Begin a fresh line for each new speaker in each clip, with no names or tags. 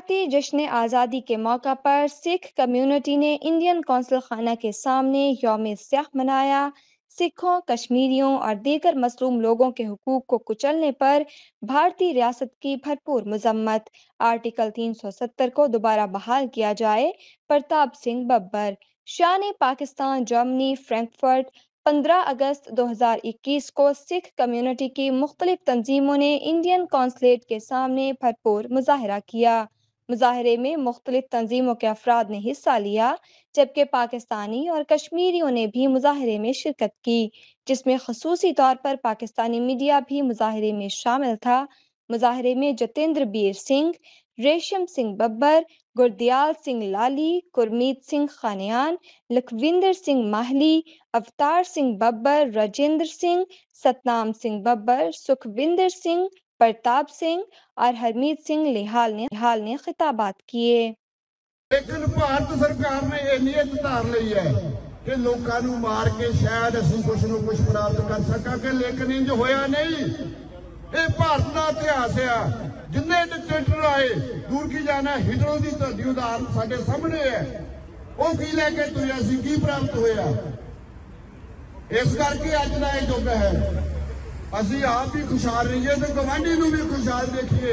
भारतीय जश्न आज़ादी के मौका पर सिख कम्युनिटी ने इंडियन कौंसल खाना के सामने यौम स्याह मनाया। सिखों, कश्मीरियों और दीगर मसलूम लोगों के हुकूक को कुचलने पर भारतीय रियासत की भरपूर मजम्मत। आर्टिकल 370 को दोबारा बहाल किया जाए। प्रताप सिंह बब्बर। शान पाकिस्तान जर्मनी फ्रैंकफर्ट 15 अगस्त 2021 को सिख कम्युनिटी की मुख्तलिफ तंजीमों ने इंडियन कौंसलेट के सामने भरपूर मुजाहरा किया। मुजाहरे में मुख्तलिफ तंजीमों के अफराद ने हिस्सा लिया, जबकि पाकिस्तानी और कश्मीरियों ने भी मुजाहरे में शिरकत की, जिसमें खसूसी तौर पर पाकिस्तानी मीडिया भी मुजाहरे में शामिल था। मुजाहरे में जतेंद्र बीर सिंह, रेशम सिंह बब्बर, गुरदयाल सिंह लाली, गुरमीत सिंह खानियान, लखविंदर सिंह माहली, अवतार सिंह बब्बर, राजेंद्र सिंह, सतनाम सिंह बब्बर, सुखविंदर सिंह, प्रताप सिंह और हरमीत सिंह लिहाल ने खिताबात किए।
लेकिन भारत सरकार ने यह नीयत धार ली है कि लोगों को मार के शायद असं कुछ न कुछ प्राप्त कर सकांगे, लेकिन इंज होया नहीं। ये भारत का इतिहास है। जिन्ने डिक्टेटर आए, दूर की जाना हिटलर की तुहाडी उदाहरण साडे सामने है। वो की लैके तुरिया सी, की प्राप्त होया। इस करके अज का यह युग है। असी आप भी खुशहाल रहिए तो गवांढी नूं भी खुशहाल देखिए।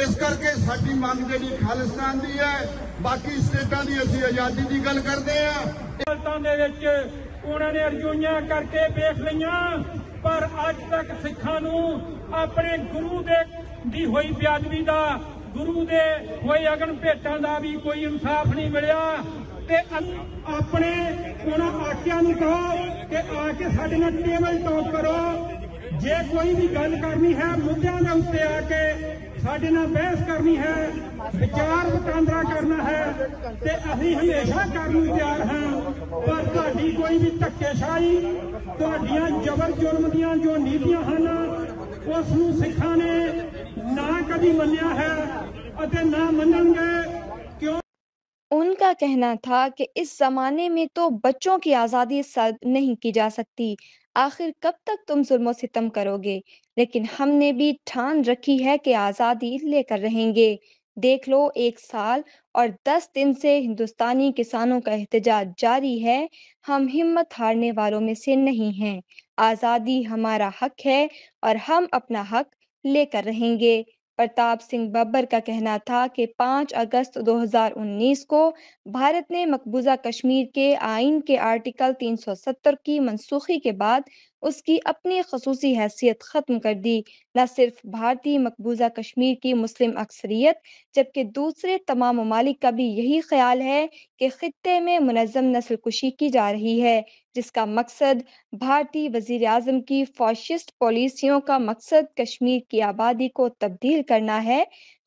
इस करके साडी मंग जिहड़ी खालिस्तान दी है, बाकी स्टेटां दी असी आजादी की गल करते हैं।
उन्होंने अर्जुइयां करके देख लिया, पर अज तक सिखां नूं अपने गुरु दी होई बेअदबी दा, गुरु दे होए अगन भेटां दा भी कोई इंसाफ नहीं मिलिया। ते अपने उन्होंने आकिया नूं कहो कि आके साडे नाल टेबल टॉक करो। जे कोई भी गल करनी है मुद्दों के उत्ते आके साडे नाल बहस करनी है, विचार वटांदरा करना है, ते असीं हमेशा करने तैयार हैं। पर तुहाडी कोई भी धक्केशाही, तुहाडियां जबर जुल्म दीयां जो नीतियां हन, उस नूं सिखां ने ना कभी मन्निया है अते ना मन्नणगे। क्यों?
उनका कहना था कि इस जमाने में तो बच्चों की आज़ादी सल्ब नहीं की जा सकती। आखिर कब तक तुम जुल्म सितम करोगे? लेकिन हमने भी ठान रखी है कि आज़ादी लेकर रहेंगे। देख लो, 1 साल और 10 दिन से हिंदुस्तानी किसानों का एहतजाज जारी है। हम हिम्मत हारने वालों में से नहीं हैं। आज़ादी हमारा हक है और हम अपना हक लेकर रहेंगे। प्रताप सिंह बब्बर का कहना था कि 5 अगस्त 2019 को भारत ने मकबूजा कश्मीर के आइन के आर्टिकल 370 की मनसूखी के बाद उसकी अपनी खसूसी हैसियत ख़त्म कर दी। न सिर्फ भारतीय मकबूजा कश्मीर की मुस्लिम अक्सरियत, जबकि दूसरे तमाम ममालिक का भी यही ख्याल है कि खित्ते में मुनज़्ज़म नस्लकुशी की जा रही है, जिसका मकसद भारतीय वज़ीर आज़म की फाशिस्ट पॉलिसियों का मकसद कश्मीर की आबादी को तब्दील करना है।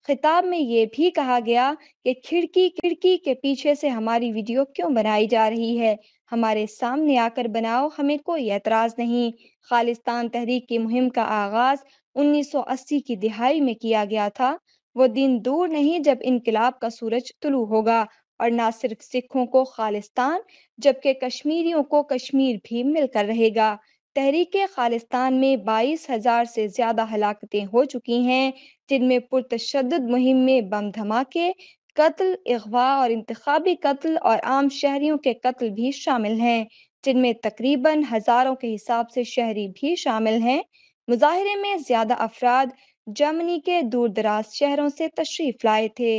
खिताब में ये भी कहा गया कि खिड़की के पीछे से हमारी वीडियो क्यों बनाई जा रही है? हमारे सामने आकर बनाओ, हमें कोई एतराज़ नहीं। खालिस्तान तहरीक की मुहिम का आगाज़ 1980 की दिहाई में किया गया था। वो दिन दूर नहीं जब इनकलाब का सूरज तुलू होगा और ना सिर्फ सिखों को खालिस्तान, जबकि कश्मीरियों को कश्मीर भी मिलकर रहेगा। तहरीके खालिस्तान में 22,000 से ज्यादा हलाकतें हो चुकी हैं, जिनमें पुरतशद्दुद मुहिम में बम धमाके, कत्ल, अगवा और इंतखाबी कत्ल और आम शहरियों के कत्ल भी शामिल हैं, जिनमें तकरीबन हजारों के हिसाब से शहरी भी शामिल हैं। मुजाहिरे में ज्यादा अफराद जर्मनी के दूर दराज शहरों से तशरीफ लाए थे।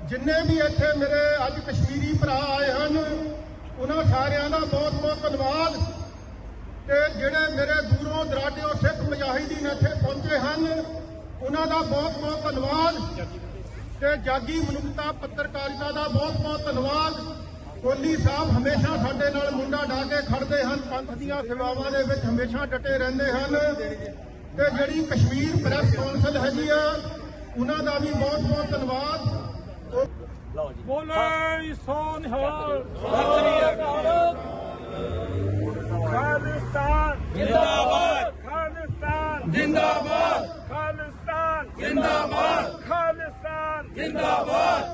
जिन्ने भी इत्थे मेरे अज कश्मीरी भरा आए हैं, उन्होंने सारियां दा बहुत बहुत धन्यवाद। ते जिहड़े मेरे दूरों दराडे सिख मुजाहिदीन इत्थे पहुंचे हैं, उन्हों का बहुत बहुत धन्यवाद। ते जागी मनुखता पत्रकारिता का बहुत बहुत धन्यवाद। कोहली साहब हमेशा साडे नाल मुंडा ढा के खड़ते हैं, पंथ दीयां सेवावां दे विच हमेशा डटे रहंदे हैं। ते जिहड़ी कश्मीर प्रैस कौंसल हैगी आ, उन्हों का भी बहुत बहुत धन्यवाद।
बोले सोन खालिस्तान जिंदाबाद, खालिस्तान जिंदाबाद, खालिस्तान जिंदाबाद, खालिस्तान जिंदाबाद।